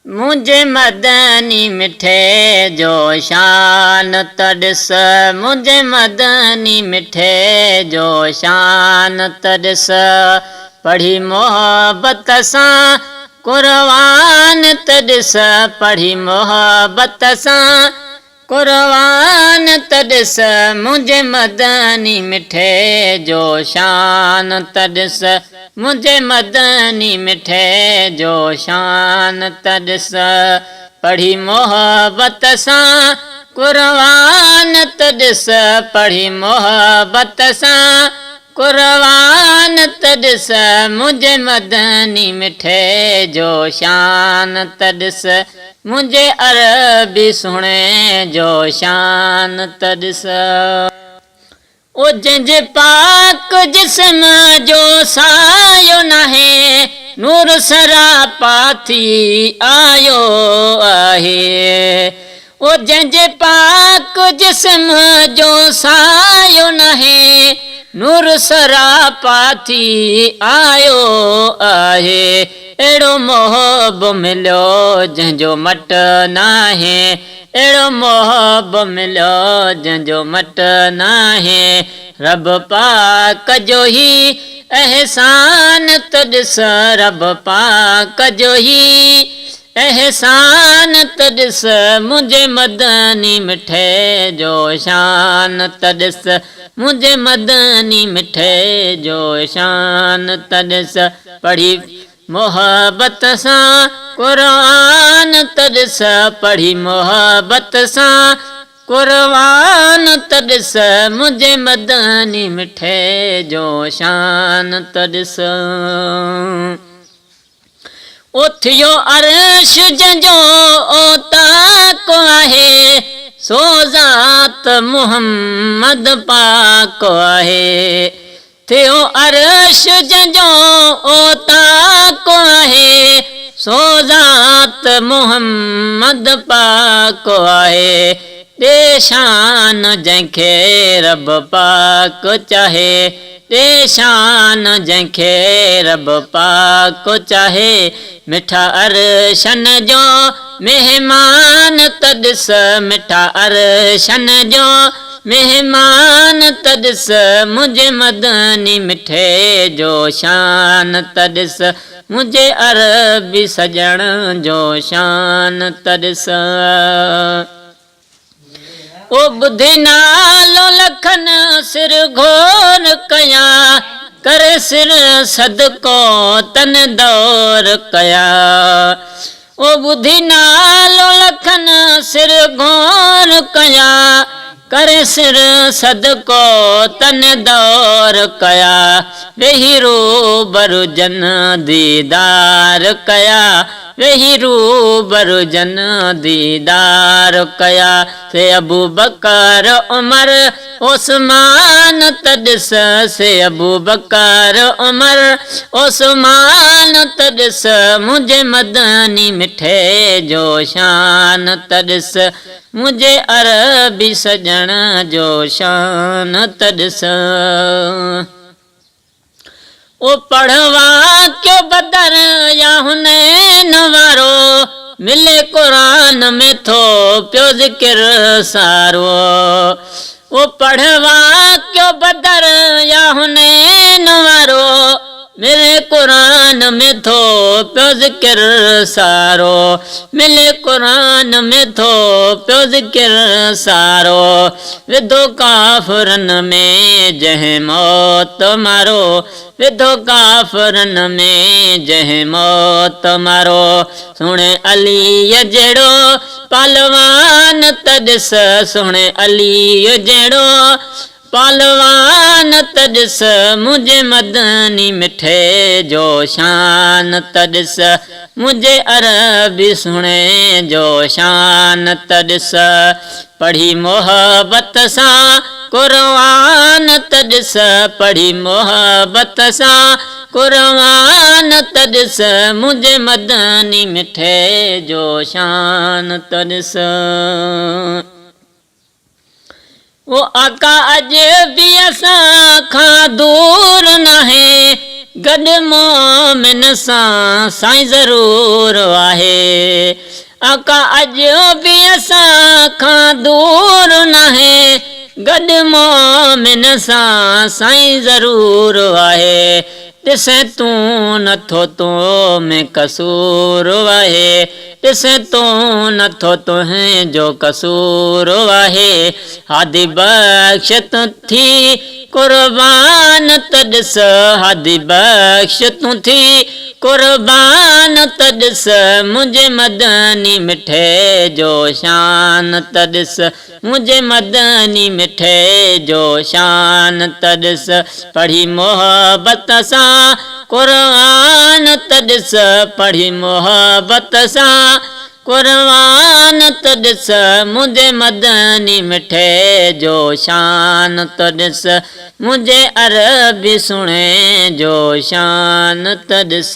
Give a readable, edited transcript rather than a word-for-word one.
मुझे मदनी मिठे जो शान तड़स, मुझे मदनी मिठे जो शान तड़स, पढ़ी मोहब्बत सा कुर्बान तड़स, पढ़ी मोहब्बत सा कुर्बान तड़स, मुझे मदनी मिठे जो शान तड़स, मुझे मदनी मिठे जो शान तड़स, पढ़ी मोहब्बत सा कुर्बान तड़स, पढ़ी मोहब्बत सा कुर्बान तड़स, मुझे मदनी मिठे जो शान तड़स, मुझे अरबी सुने जो शान तड़स। ओ जंहिंजे पाक जिस्म जो सायो नाहे, नूर सरापा थी आयो आहे। ओ जंहिंजे पाक जिस्म जो सायो नाहे, नूर सरापा थी आयो आहे। अहिड़ो मोहब मिलियो जंहिंजो मट नाहे, अहिड़ो मोहब मिलियो जंहिंजो मट नाहे। रब पाक जो ही एहसान तड़स, रब पाक जो ही एहसान तड़स, मुझे मदनी मिठे जो शान तड़स, मुझे मदनी मिठे जो शान तड़स, पढ़ी मोहब्बत सा कुर्बान तड़स, पढ़ी मोहब्बत सा कुर्बान तड़स, मुझे मदनी मिठे जो शान तड़स। उथियो अर्श जंहिंजो ओताक आहे, सो ज़ात मुहम्मद पाक आहे। थियो अर्श जंहिंजो ओताक आहे, सो ज़ात मुहम्मद पाक आहे। दे शान जंहिंखे रब पाक चाहे, दे शान जंहिंखे रब पाक चाहे। मिठा अर्शन जो मेहमान तड़स, मिठा अर्शन जो मेहमान तड़स, मुझे मदनी मिठे जो शान तड़स, मुझे अरबी सजण जो शान तड़स। ओ बुधी नालो लखन सिर घोर कया, करे सिर सदको तन दौर कया। ओ बुधी नालो लखन सिर घोर कया, करे सिर सदको तन दौर कया। वेही रूबरू जन दीदार कया, वेही रूबरू जन दीदार कया। से अबू बकर उमर उस्मान तड़स, से अबू बकर उमर उस्मान तड़स, मुझे मदनी मिठे जो शान तड़स, मुझे अरबी सजण जो शान तड़स। ओ पढ़वा क्यों बदर या हुनैन वारो, मिले कुरान में थो पियो ज़िक्र सारो। ओ पढ़वा क्यों बदर या हुनैन वारो, मिले कुरान में थो पियो ज़िक्र सारो, मिले कुरान में थो पियो ज़िक्र सारो। विधो काफ़िरन में जंहिं मौत मारो, विधो काफ़िरन में जंहिं मौत मारो। सुणे अली जहिड़ो पहलवान तड़स, सुणे अली जहिड़ो पहलवान तड़स, मुझे मदनी मिठे जो शान तड़स, मुझे अरबी सुने जो शान तड़स। पढ़ी मोहब्बत सा कुर्बान तड़स, पढ़ी मोहब्बत सा कुर्बान तड़स, मुझे मदनी मिठे जो शान तड़स। वो आका अज भी असां खां दूर न है, गॾु मोमिन सां साईं ज़रूर आहे आका अॼु बि असां खां दूर नाहे गॾु मोमिन सां साईं ज़रूर आहे ॾिसे तूं नथो तो में कसूर आहे ॾिसे तूं नथो तुंहिंजो कसूर आहे हादी बख़्श तूं थी कुर्बान त ॾिस हादी बख़्श तूं थी कुर्बान त ॾिस मुंहिंजे मदनी मिठे जो शान त ॾिस मुंहिंजे मदनी मिठे जो शान त ॾिस पढ़ी मोहबत सां क़ुरान त ॾिस पढ़ी मोहबत सां क़ुरान त ॾिस मुंहिंजे मदनी मिठे जो शान त ॾिस मुंहिंजे अरबी सुणे जो शान त ॾिस